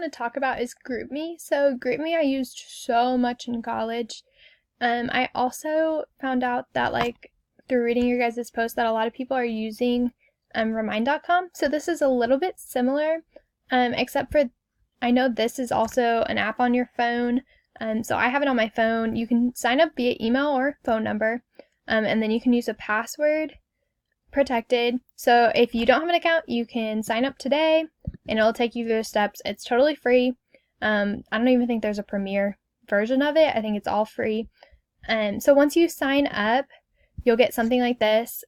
want to talk about is GroupMe. So GroupMe I used so much in college. I also found out that through reading your guys' post that a lot of people are using Remind.com. So this is a little bit similar, except for I know this is also an app on your phone. So I have it on my phone. You can sign up via email or phone number, and then you can use a password protected. So if you don't have an account, you can sign up today and it'll take you through the steps. It's totally free. I don't even think there's a premiere version of it. I think it's all free. So once you sign up, you'll get something like this.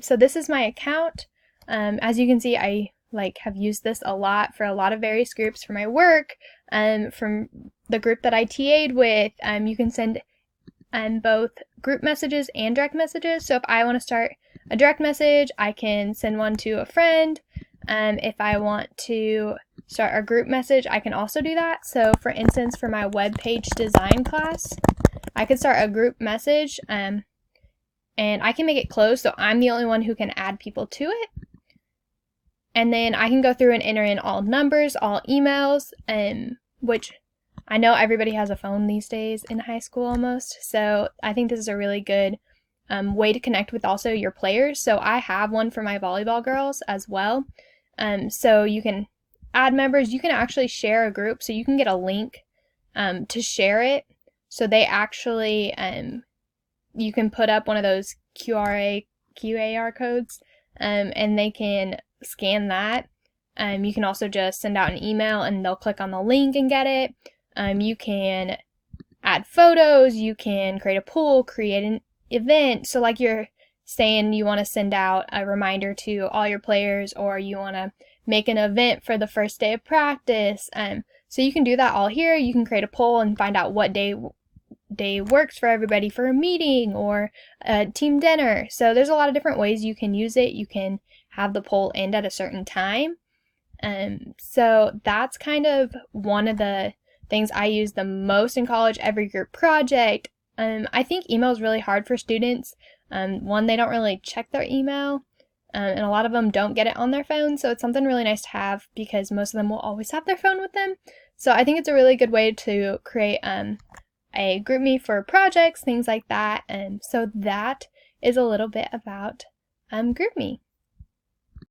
So this is my account. As you can see, I have used this a lot for a lot of various groups for my work. From the group that I TA'd with, you can send both group messages and direct messages. So if I want to start a direct message, I can send one to a friend. If I want to start a group message, I can also do that. So for instance, for my web page design class, I could start a group message, and I can make it closed, so I'm the only one who can add people to it. And then I can go through and enter in all numbers, all emails, which I know everybody has a phone these days in high school almost, so I think this is a really good way to connect with also your players. So I have one for my volleyball girls as well. So you can add members. You can actually share a group, so you can get a link to share it. So they actually, you can put up one of those QAR codes, and they can scan that. You can also just send out an email and they'll click on the link and get it. You can add photos, you can create a poll, create an event. So you're saying you want to send out a reminder to all your players, or you want to make an event for the first day of practice. So you can do that all here. You can create a poll and find out what day works for everybody for a meeting or a team dinner. So there's a lot of different ways you can use it. You can have the poll end at a certain time. So that's kind of one of the things I use the most in college, every group project. I think email is really hard for students. One, they don't really check their email, and a lot of them don't get it on their phone, so it's something really nice to have because most of them will always have their phone with them. So I think it's a really good way to create a GroupMe for projects, things like that. And so that is a little bit about GroupMe.